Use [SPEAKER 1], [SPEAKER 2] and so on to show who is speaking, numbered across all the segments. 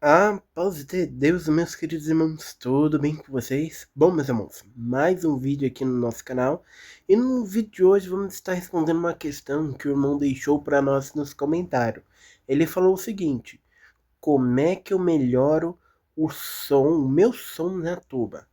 [SPEAKER 1] A paz de Deus, meus queridos irmãos, tudo bem com vocês? Bom, meus irmãos, mais um vídeo aqui no nosso canal. E no vídeo de hoje vamos estar respondendo uma questão que o irmão deixou para nós nos comentários. Ele falou o seguinte: como é que eu melhoro o meu som na tuba?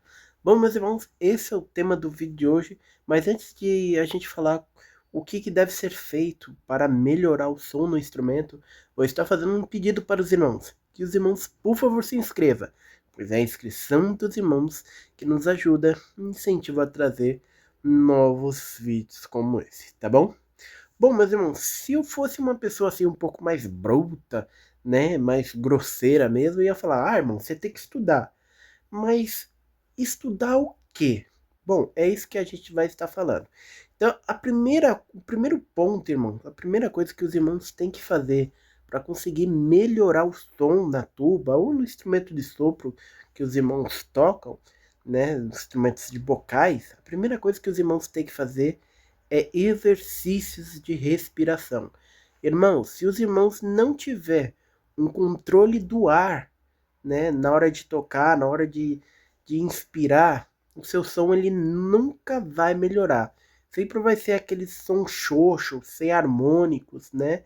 [SPEAKER 1] Bom, meus irmãos, esse é o tema do vídeo de hoje, mas antes de a gente falar o que deve ser feito para melhorar o som no instrumento, vou estar fazendo um pedido para os irmãos, que os irmãos, por favor, se inscrevam, pois é a inscrição dos irmãos que nos ajuda e incentiva a trazer novos vídeos como esse, tá bom? Bom, meus irmãos, se eu fosse uma pessoa assim um pouco mais bruta, né, mais grosseira mesmo, eu ia falar: "Ah, irmão, você tem que estudar". Mas estudar o quê? Bom, é isso que a gente vai estar falando. Então, o primeiro ponto, irmão, a primeira coisa que os irmãos têm que fazer para conseguir melhorar o som na tuba ou no instrumento de sopro que os irmãos tocam, né, instrumentos de bocais, a primeira coisa que os irmãos têm que fazer é exercícios de respiração. Irmãos, se os irmãos não tiver um controle do ar, né, na hora de tocar, na hora de inspirar, o seu som ele nunca vai melhorar. Sempre vai ser aquele som xoxo, sem harmônicos, né?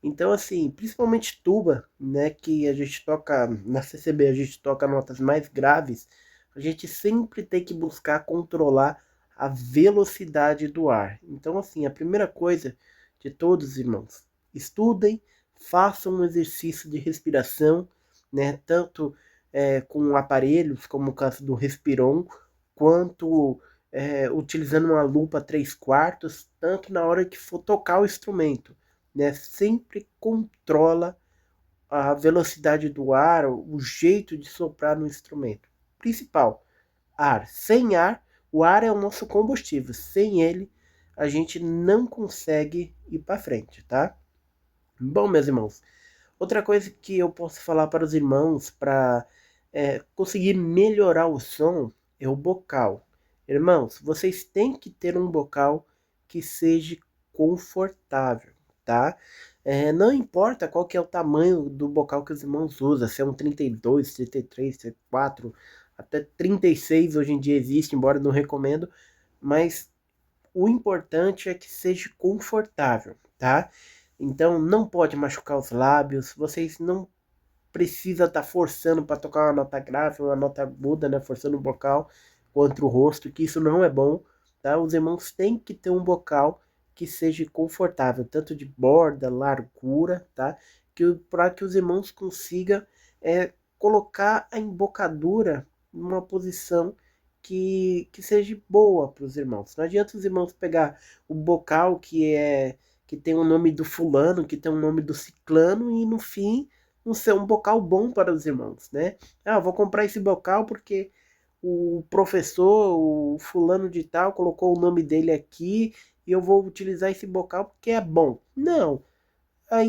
[SPEAKER 1] Então, assim, principalmente tuba, né, que a gente toca na CCB, a gente toca notas mais graves, a gente sempre tem que buscar controlar a velocidade do ar. Então, assim, a primeira coisa de todos, irmãos, estudem, façam um exercício de respiração, né, tanto com aparelhos, como o caso do Respiron, quanto utilizando uma lupa 3/4, tanto na hora que for tocar o instrumento, né? Sempre controla a velocidade do ar, o jeito de soprar no instrumento. Principal, ar. Sem ar, o ar é o nosso combustível. Sem ele, a gente não consegue ir para frente, tá? Bom, meus irmãos, outra coisa que eu posso falar para os irmãos para conseguir melhorar o som é o bocal. Irmãos, vocês têm que ter um bocal que seja confortável, tá? Não importa qual que é o tamanho do bocal que os irmãos usam, se é um 32, 33, 34, até 36 hoje em dia existe, embora não recomendo, mas o importante é que seja confortável, tá? Então não pode machucar os lábios, vocês não precisa estar forçando para tocar uma nota grave, uma nota aguda, né? Forçando o bocal contra o rosto, que isso não é bom, tá? Os irmãos têm que ter um bocal que seja confortável, tanto de borda, largura, tá? Para que os irmãos consigam colocar a embocadura numa posição que seja boa para os irmãos. Não adianta os irmãos pegar o bocal que tem o nome do fulano, que tem o nome do ciclano e no fim não ser um bocal bom para os irmãos, né? Ah, vou comprar esse bocal porque o professor, o fulano de tal, colocou o nome dele aqui e eu vou utilizar esse bocal porque é bom. Não,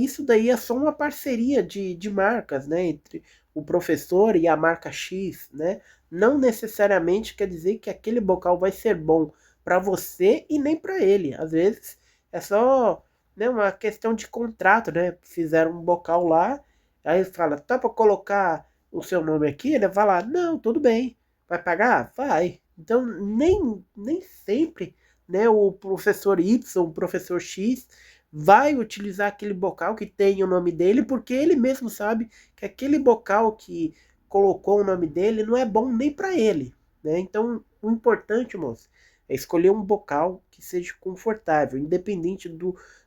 [SPEAKER 1] isso daí é só uma parceria de marcas, né? Entre o professor e a marca X, né? Não necessariamente quer dizer que aquele bocal vai ser bom para você e nem para ele. Às vezes é só, né, uma questão de contrato, né? Fizeram um bocal lá, aí ele fala, tá para colocar o seu nome aqui? Ele vai lá, não, tudo bem. Vai pagar? Vai. Então nem sempre, né, o professor Y, o professor X vai utilizar aquele bocal que tem o nome dele, porque ele mesmo sabe que aquele bocal que colocou o nome dele não é bom nem para ele, né? Então, o importante, moço, é escolher um bocal que seja confortável, independente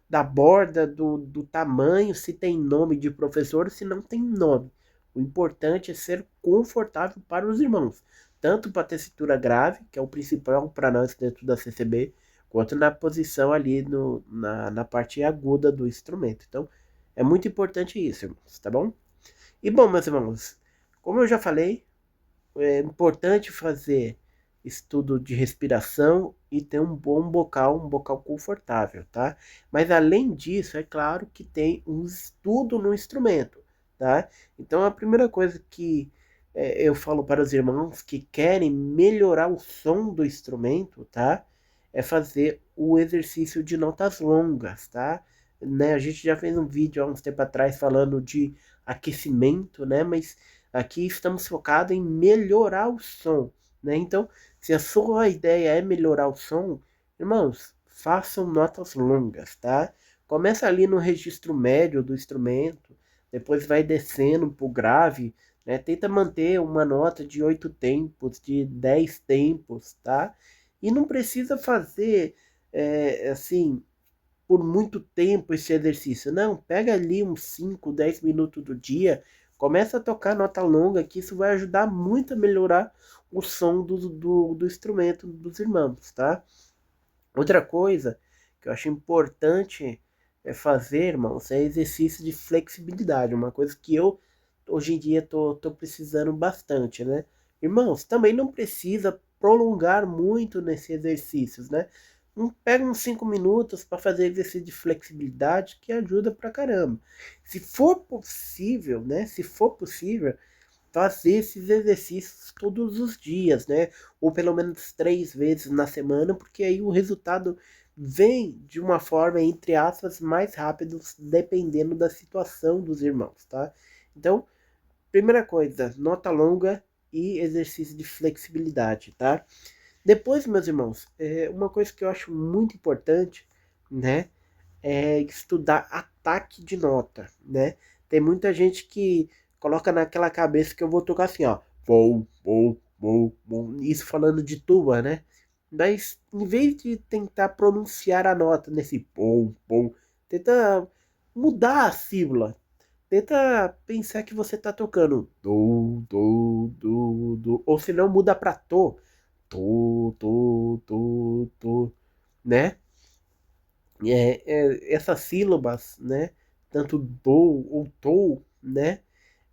[SPEAKER 1] da borda, do tamanho, se tem nome de professor ou se não tem nome. O importante é ser confortável para os irmãos, tanto para a tessitura grave, que é o principal para nós dentro da CCB, quanto na posição ali na parte aguda do instrumento. Então, é muito importante isso, irmãos, tá bom? E bom, meus irmãos, como eu já falei, é importante fazer estudo de respiração e ter um bom bocal, um bocal confortável, tá? Mas além disso, é claro que tem um estudo no instrumento, tá? Então a primeira coisa que eu falo para os irmãos que querem melhorar o som do instrumento, tá? É fazer o exercício de notas longas, tá? Né? A gente já fez um vídeo há uns tempo atrás falando de aquecimento, né? Mas aqui estamos focados em melhorar o som, né? Então, se a sua ideia é melhorar o som, irmãos, façam notas longas, tá? Começa ali no registro médio do instrumento, depois vai descendo pro grave, né? Tenta manter uma nota de 8 tempos, de 10 tempos, tá? E não precisa fazer, assim, por muito tempo esse exercício. Não, pega ali uns 5, 10 minutos do dia, começa a tocar nota longa, que isso vai ajudar muito a melhorar o som do instrumento dos irmãos, tá? Outra coisa que eu acho importante fazer, irmãos, é exercício de flexibilidade, uma coisa que eu hoje em dia tô precisando bastante, né? Irmãos, também não precisa prolongar muito nesses exercícios, né? Pega uns 5 minutos para fazer exercício de flexibilidade que ajuda pra caramba. Se for possível, né? Se for possível, fazer esses exercícios todos os dias, né? Ou pelo menos 3 vezes na semana, porque aí o resultado vem de uma forma, entre aspas, mais rápido, dependendo da situação dos irmãos, tá? Então, primeira coisa, nota longa e exercício de flexibilidade, tá? Depois, meus irmãos, uma coisa que eu acho muito importante, né? É estudar ataque de nota, né? Tem muita gente que coloca naquela cabeça que eu vou tocar assim, ó. Vou, vou, vou, vou. Isso falando de tuba, né? Mas em vez de tentar pronunciar a nota nesse pom, pom, tenta mudar a sílaba. Tenta pensar que você tá tocando do, do, do, do. Ou se não, muda pra to. To, né? Essas sílabas, né? Tanto do ou tou, né?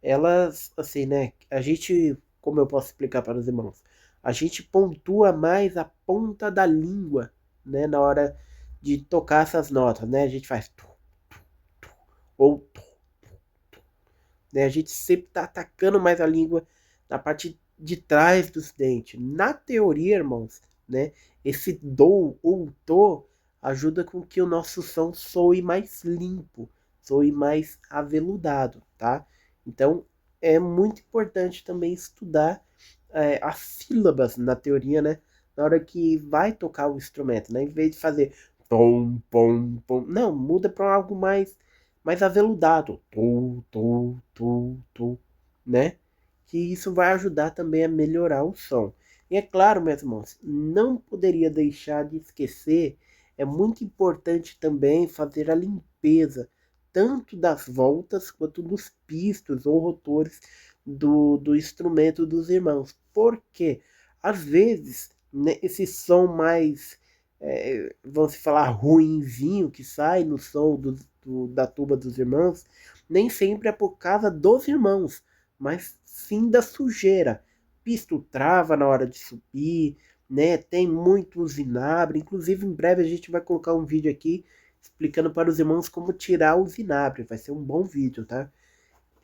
[SPEAKER 1] Elas, assim, né? A gente, como eu posso explicar para os irmãos? A gente pontua mais a ponta da língua, né? Na hora de tocar essas notas, né? A gente faz tu, tu, ou tu, né? A gente sempre tá atacando mais a língua na parte de trás dos dentes. Na teoria, irmãos, né? Esse do ou to ajuda com que o nosso som soe mais limpo, soe mais aveludado, tá? Então, é muito importante também estudar as sílabas na teoria, né? Na hora que vai tocar o instrumento, né? Em vez de fazer pom, pom, pom, não, muda para algo mais aveludado, né? Que isso vai ajudar também a melhorar o som. E é claro, meus irmãos, não poderia deixar de esquecer, é muito importante também fazer a limpeza, tanto das voltas quanto dos pistos ou rotores do instrumento dos irmãos. Porque, às vezes, né, esse som mais, vamos se falar, ruinzinho que sai no som da tuba dos irmãos, nem sempre é por causa dos irmãos, mas sim da sujeira. Pisto trava na hora de subir, né? Tem muito usinabre. Inclusive, em breve a gente vai colocar um vídeo aqui explicando para os irmãos como tirar o vinagre. Vai ser um bom vídeo, tá?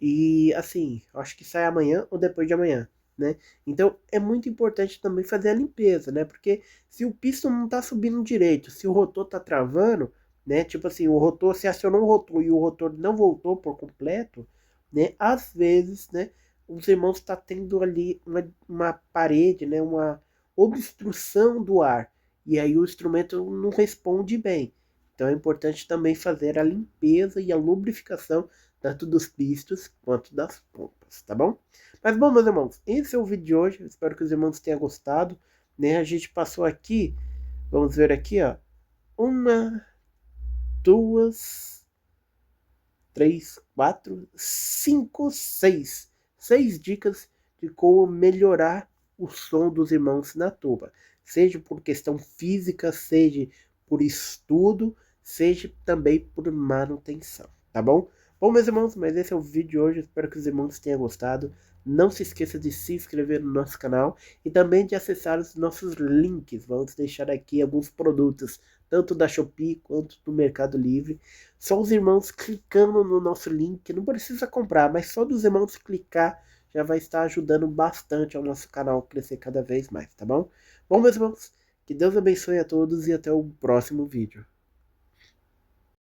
[SPEAKER 1] E assim, acho que sai amanhã ou depois de amanhã, né? Então é muito importante também fazer a limpeza, né? Porque se o piston não tá subindo direito, se o rotor tá travando, né? Tipo assim, o rotor, se acionou o rotor e o rotor não voltou por completo, né? Às vezes, né? Os irmãos estão tendo ali uma parede, né? Uma obstrução do ar. E aí o instrumento não responde bem. Então é importante também fazer a limpeza e a lubrificação tanto dos pistos quanto das pompas, tá bom? Mas bom, meus irmãos, esse é o vídeo de hoje. Eu espero que os irmãos tenham gostado, né? A gente passou aqui, vamos ver aqui, ó, uma, duas, três, quatro, cinco, seis dicas de como melhorar o som dos irmãos na tuba, seja por questão física, seja por estudo, seja também por manutenção, tá bom? Bom, meus irmãos, mas esse é o vídeo de hoje. Espero que os irmãos tenham gostado. Não se esqueça de se inscrever no nosso canal e também de acessar os nossos links. Vamos deixar aqui alguns produtos, tanto da Shopee quanto do Mercado Livre. Só os irmãos clicando no nosso link, não precisa comprar, mas só dos irmãos clicar já vai estar ajudando bastante ao nosso canal crescer cada vez mais, tá bom? Bom, meus irmãos, que Deus abençoe a todos e até o próximo vídeo.